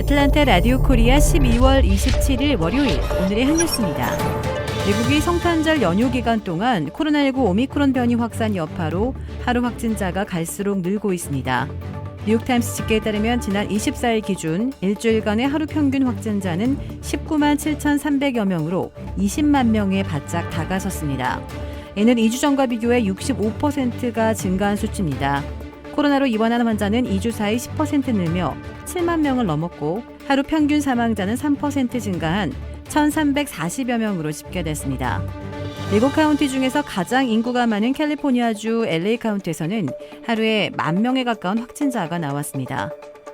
아틀란타 라디오 코리아 12월 27일 월요일 오늘의 한 뉴스입니다. 미국이 성탄절 연휴 기간 동안 코로나19 오미크론 변이 확산 여파로 하루 확진자가 갈수록 늘고 있습니다. 뉴욕타임스 집계에 따르면 지난 24일 기준 일주일간의 하루 평균 확진자는 19만 7,300여 명으로 20만 명에 바짝 다가섰습니다. 이는 2주 전과 비교해 65%가 증가한 수치입니다. 코로나로 입원한 환자는 2주 사이 10% 늘며 7만 명을 넘었고 하루 평균 사망자는 3% 증가한 1,340여 명으로 집계됐습니다. 미국 카운티 중에서 가장 인구가 많은 캘리포니아주 LA 카운티에서는 하루에 10,000명에 가까운 확진자가 나왔습니다.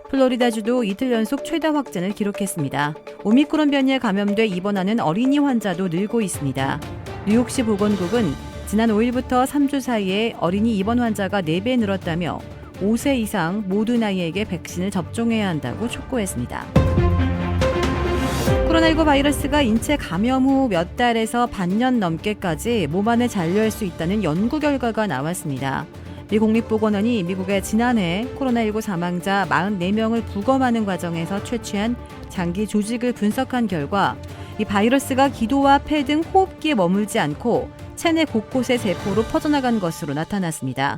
플로리다주도 이틀 연속 최다 확진을 기록했습니다. 오미크론 변이에 감염돼 입원하는 어린이 환자도 늘고 있습니다. 뉴욕시 보건국은 지난 5일부터 3주 사이에 어린이 입원 환자가 4배 늘었다며 5세 이상 모든 아이에게 백신을 접종해야 한다고 촉구했습니다. 코로나19 바이러스가 인체 감염 후 몇 달에서 반년 넘게까지 몸 안에 잔류할 수 있다는 연구 결과가 나왔습니다. 미 국립보건원이 미국의 지난해 코로나19 사망자 44명을 부검하는 과정에서 채취한 장기 조직을 분석한 결과 이 바이러스가 기도와 폐 등 호흡기에 머물지 않고 체내 곳곳의 세포로 퍼져나간 것으로 나타났습니다.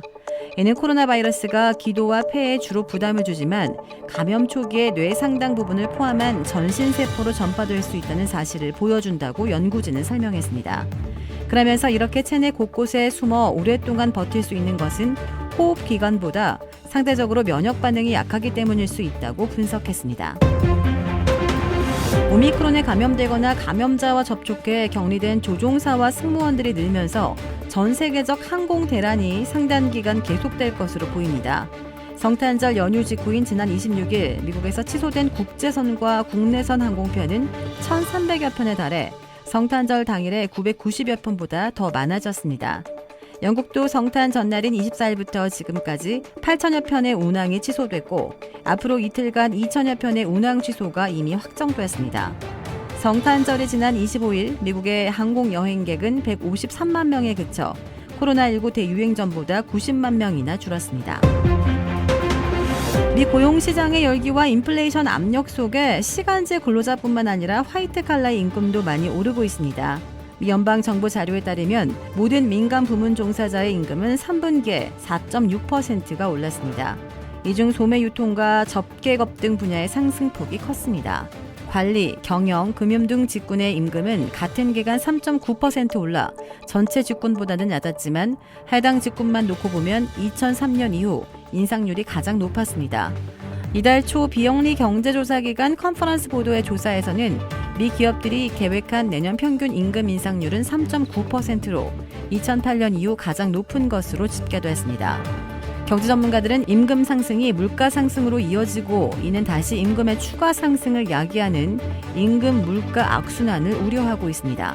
이는 코로나 바이러스가 기도와 폐에 주로 부담을 주지만 감염 초기에 뇌 상당 부분을 포함한 전신 세포로 전파될 수 있다는 사실을 보여준다고 연구진은 설명했습니다. 그러면서 이렇게 체내 곳곳에 숨어 오랫동안 버틸 수 있는 것은 호흡기관보다 상대적으로 면역 반응이 약하기 때문일 수 있다고 분석했습니다. 오미크론에 감염되거나 감염자와 접촉해 격리된 조종사와 승무원들이 늘면서 전 세계적 항공 대란이 상당 기간 계속될 것으로 보입니다. 성탄절 연휴 직후인 지난 26일 미국에서 취소된 국제선과 국내선 항공편은 1,300여 편에 달해 성탄절 당일에 990여 편보다 더 많아졌습니다. 영국도 성탄 전날인 24일부터 지금까지 8천여 편의 운항이 취소됐고 앞으로 이틀간 2천여 편의 운항 취소가 이미 확정됐습니다. 성탄절이 지난 25일 미국의 항공 여행객은 153만 명에 그쳐 코로나19 대유행 전보다 90만 명이나 줄었습니다. 미 고용시장의 열기와 인플레이션 압력 속에 시간제 근로자뿐만 아니라 화이트칼라의 임금도 많이 오르고 있습니다. 미 연방정부 자료에 따르면 모든 민간 부문 종사자의 임금은 3분기에 4.6%가 올랐습니다. 이 중 소매 유통과 접객업 등 분야의 상승폭이 컸습니다. 관리, 경영, 금융 등 직군의 임금은 같은 기간 3.9% 올라 전체 직군보다는 낮았지만 해당 직군만 놓고 보면 2003년 이후 인상률이 가장 높았습니다. 이달 초 비영리 경제조사기관 컨퍼런스 보도의 조사에서는 미 기업들이 계획한 내년 평균 임금 인상률은 3.9%로 2008년 이후 가장 높은 것으로 집계됐습니다. 경제 전문가들은 임금 상승이 물가 상승으로 이어지고 이는 다시 임금의 추가 상승을 야기하는 임금 물가 악순환을 우려하고 있습니다.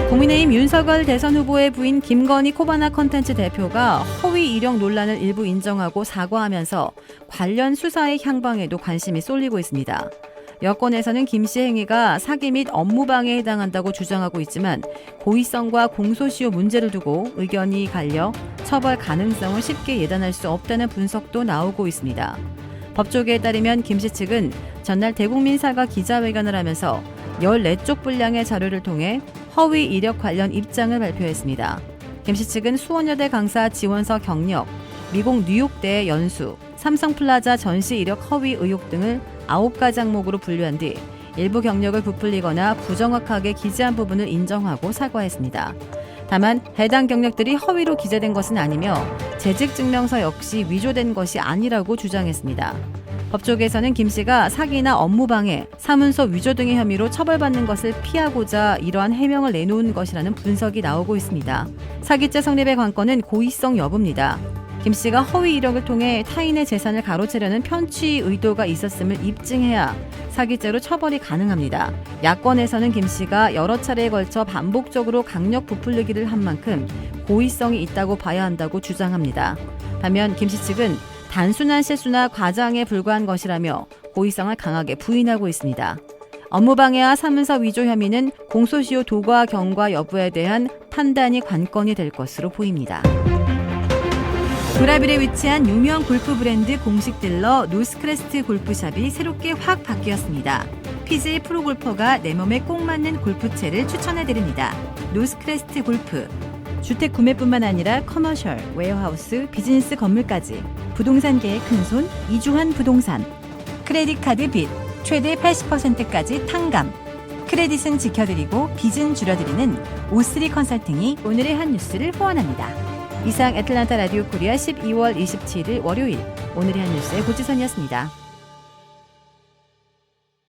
국민의힘 윤석열 대선 후보의 부인 김건희 코바나 컨텐츠 대표가 허위 이력 논란을 일부 인정하고 사과하면서 관련 수사의 향방에도 관심이 쏠리고 있습니다. 여권에서는 김 씨 행위가 사기 및 업무방해에 해당한다고 주장하고 있지만 고의성과 공소시효 문제를 두고 의견이 갈려 처벌 가능성을 쉽게 예단할 수 없다는 분석도 나오고 있습니다. 법조계에 따르면 김 씨 측은 전날 대국민 사과 기자회견을 하면서 14쪽 분량의 자료를 통해 허위 이력 관련 입장을 발표했습니다. 김 씨 측은 수원여대 강사 지원서 경력, 미국 뉴욕대 연수, 삼성플라자 전시 이력 허위 의혹 등을 9가지 항목으로 분류한 뒤 일부 경력을 부풀리거나 부정확하게 기재한 부분을 인정하고 사과했습니다. 다만 해당 경력들이 허위로 기재된 것은 아니며 재직증명서 역시 위조된 것이 아니라고 주장했습니다. 법조계에서는 김 씨가 사기나 업무방해, 사문서 위조 등의 혐의로 처벌받는 것을 피하고자 이러한 해명을 내놓은 것이라는 분석이 나오고 있습니다. 사기죄 성립의 관건은 고의성 여부입니다. 김 씨가 허위 이력을 통해 타인의 재산을 가로채려는 편취 의도가 있었음을 입증해야 사기죄로 처벌이 가능합니다. 야권에서는 김 씨가 여러 차례에 걸쳐 반복적으로 강력 부풀리기를 한 만큼 고의성이 있다고 봐야 한다고 주장합니다. 반면 김 씨 측은 단순한 실수나 과장에 불과한 것이라며 고의성을 강하게 부인하고 있습니다. 업무방해와 사문서 위조 혐의는 공소시효 도과 경과 여부에 대한 판단이 관건이 될 것으로 보입니다. 도라빌에 위치한 유명 골프 브랜드 공식 딜러 노스크레스트 골프샵이 새롭게 확 바뀌었습니다. PGA 프로골퍼가 내 몸에 꼭 맞는 골프채를 추천해드립니다. 노스크레스트 골프. 주택 구매뿐만 아니라 커머셜, 웨어하우스, 비즈니스 건물까지 부동산계의 큰손 이주환 부동산. 크레딧 카드 빚 최대 80%까지 탕감. 크레딧은 지켜드리고 빚은 줄여드리는 O3 컨설팅이 오늘의 한 뉴스를 후원합니다. 이상 애틀란타 라디오 코리아 12월 27일 월요일 오늘의 한 뉴스의 고지선이었습니다.